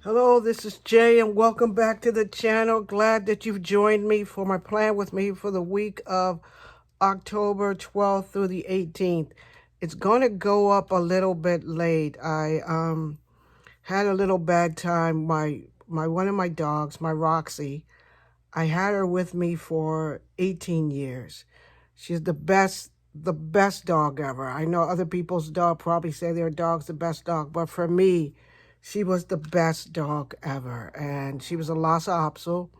Hello, this is Jay, and welcome back to the channel. Glad that you've joined me for my plan with me for the week of October 12th through the 18th. It's going to go up a little bit late. I had a little bad time. My one of my dogs, my Roxy, I had her with me for 18 years. She's the best dog ever. I know other people's dog probably say their dog's the best dog, but for me, she was the best dog ever. And she was a Lhasa Apso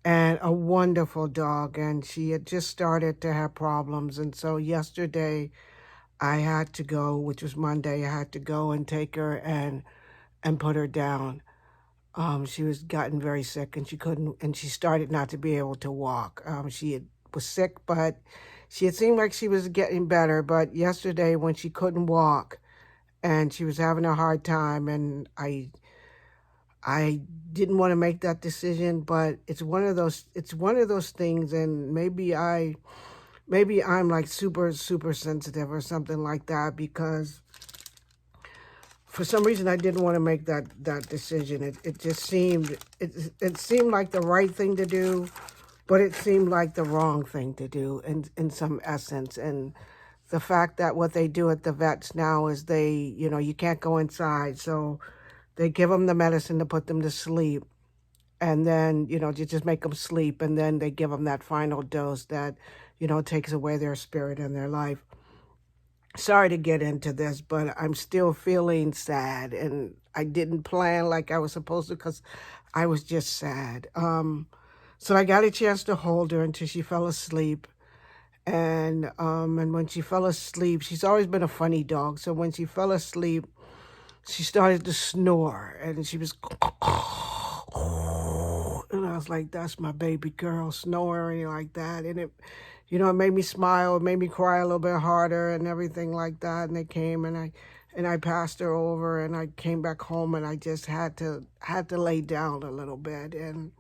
and a wonderful dog. And she had just started to have problems. And so yesterday I had to go, which was Monday, I had to go and take her and put her down. She was gotten very sick and she couldn't, and she started not to be able to walk. Was sick, but she had seemed like she was getting better. But yesterday when she couldn't walk and she was having a hard time, and I didn't want to make that decision, but it's one of those things, and maybe I'm like super sensitive or something like that, because for some reason I didn't want to make that decision. It just seemed like the right thing to do, but it seemed like the wrong thing to do in some essence. And the fact that what they do at the vets now is you can't go inside, so they give them the medicine to put them to sleep, and then you just make them sleep, and then they give them that final dose that takes away their spirit and their life. Sorry to get into this, but I'm still feeling sad, and I didn't plan like I was supposed to because I was just sad. So I got a chance to hold her until she fell asleep. And when she fell asleep, she's always been a funny dog. So when she fell asleep, she started to snore, and she was, and I was like, "That's my baby girl snoring like that." And it made me smile, it made me cry a little bit harder, and everything like that. And they came, and I passed her over, and I came back home, and I just had to lay down a little bit. And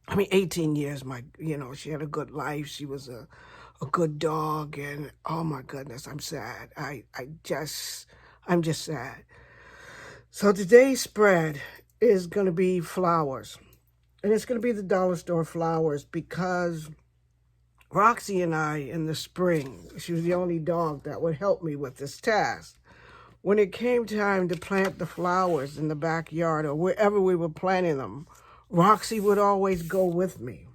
I mean, 18 years, she had a good life. She was a good dog, and oh my goodness, I'm sad. I'm just sad. So today's spread is going to be flowers, and it's going to be the dollar store flowers, because Roxy and I, in the spring, she was the only dog that would help me with this task. When it came time to plant the flowers in the backyard or wherever we were planting them, Roxy would always go with me.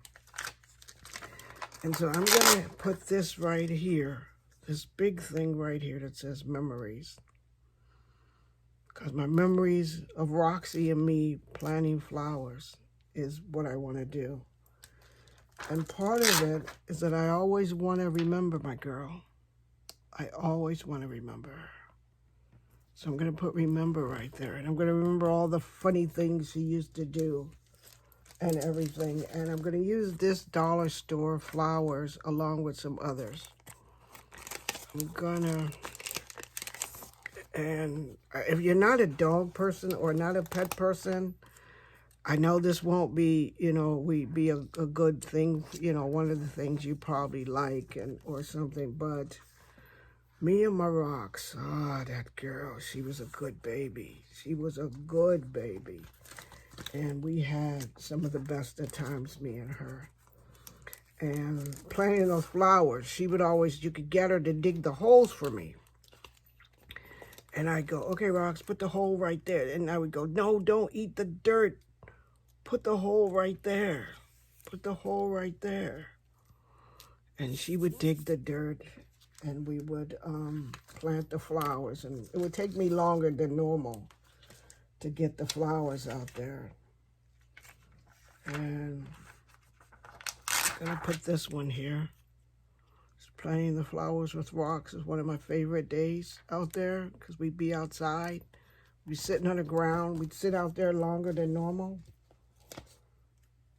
And so I'm going to put this right here, this big thing right here that says memories. Because my memories of Roxy and me planting flowers is what I want to do. And part of it is that I always want to remember my girl. I always want to remember her. So I'm going to put remember right there. And I'm going to remember all the funny things she used to do and everything. And I'm going to use this dollar store flowers along with some others. And if you're not a dog person or not a pet person, I know this won't be, a good thing, one of the things you probably like or something, but me and my rocks, that girl, she was a good baby. She was a good baby. And we had some of the best of times, me and her. And planting those flowers, you could get her to dig the holes for me. And I go, "Okay, Rocks, put the hole right there." And I would go, "No, don't eat the dirt. Put the hole right there. Put the hole right there." And she would dig the dirt, and we would plant the flowers. And it would take me longer than normal to get the flowers out there. And I'm going to put this one here. Planting the flowers with rocks is one of my favorite days out there, because we'd be outside. We'd be sitting on the ground. We'd sit out there longer than normal.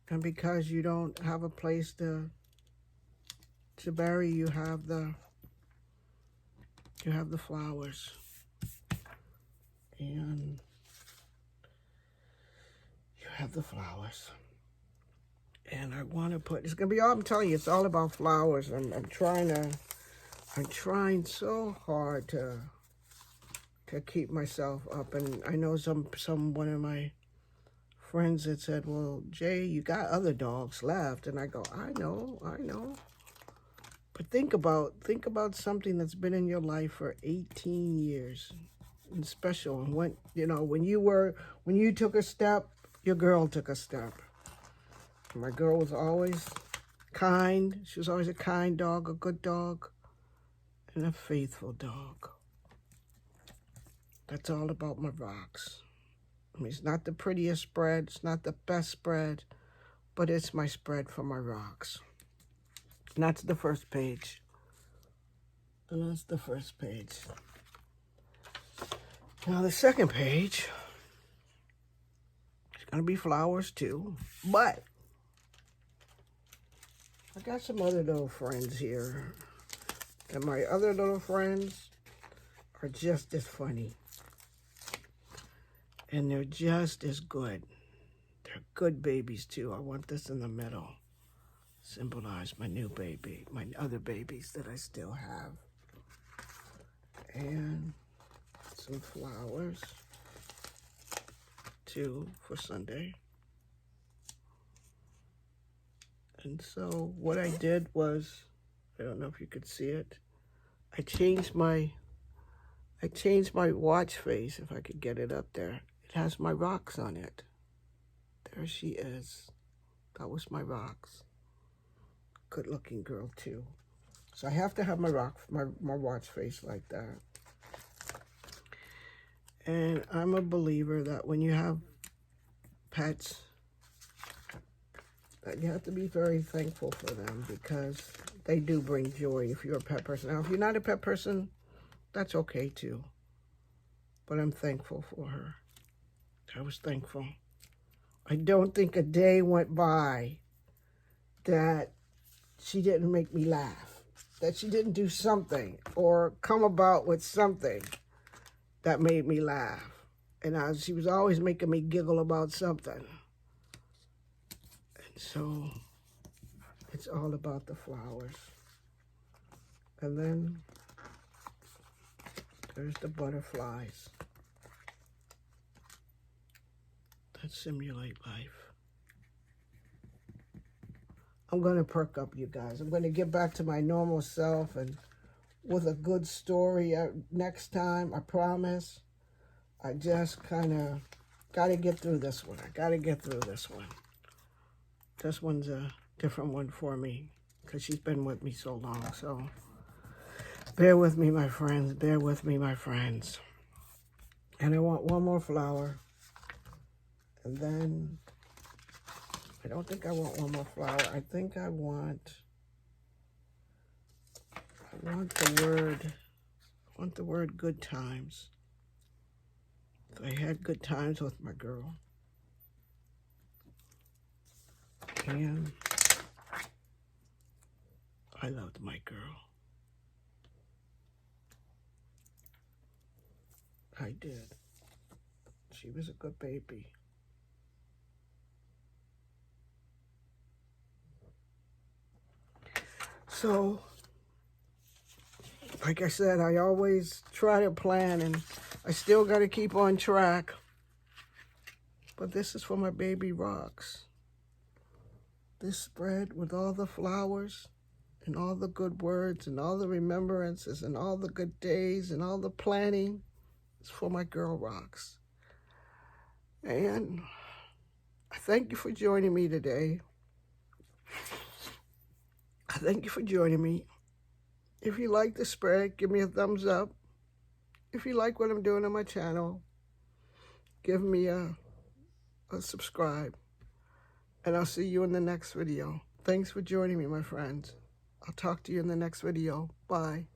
And because you don't have a place to bury, you have the flowers. And you have the flowers. And I want to put, it's going to be all, I'm telling you, it's all about flowers. I'm trying so hard to keep myself up. And I know one of my friends that said, well, Jay, you got other dogs left. And I go, I know. But think about something that's been in your life for 18 years and special. And when, when you took a step, your girl took a step. My girl was always kind. She was always a kind dog, a good dog, and a faithful dog. That's all about my rocks. I mean, it's not the prettiest spread. It's not the best spread, but it's my spread for my rocks. And that's the first page. And that's the first page. Now, the second page, it's going to be flowers too, but I got some other little friends here. And my other little friends are just as funny. And they're just as good. They're good babies too. I want this in the middle. Symbolize my new baby, my other babies that I still have. And some flowers too for Sunday. And so what I did was, I don't know if you could see it, I changed my watch face, if I could get it up there. It has my rocks on it. There she is. That was my rocks. Good looking girl too. So I have to have my watch face like that. And I'm a believer that when you have pets, that you have to be very thankful for them because they do bring joy if you're a pet person. Now, if you're not a pet person, that's okay too. But I'm thankful for her. I was thankful. I don't think a day went by that she didn't make me laugh, that she didn't do something or come about with something that made me laugh. And she was always making me giggle about something. So it's all about the flowers. And then there's the butterflies that simulate life. I'm going to perk up, you guys. I'm going to get back to my normal self and with a good story next time, I promise. I just kind of got to get through this one. I got to get through this one. This one's a different one for me because she's been with me so long. So bear with me, my friends. Bear with me, my friends. And I want one more flower. And then I don't think I want one more flower. I think I want the word good times. So I had good times with my girl. And I loved my girl. I did. She was a good baby. So, like I said, I always try to plan, and I still got to keep on track. But this is for my baby rocks. This spread with all the flowers and all the good words and all the remembrances and all the good days and all the planning is for my girl rocks. And I thank you for joining me today. I thank you for joining me. If you like the spread, give me a thumbs up. If you like what I'm doing on my channel, give me a subscribe. And I'll see you in the next video. Thanks for joining me, my friends. I'll talk to you in the next video. Bye.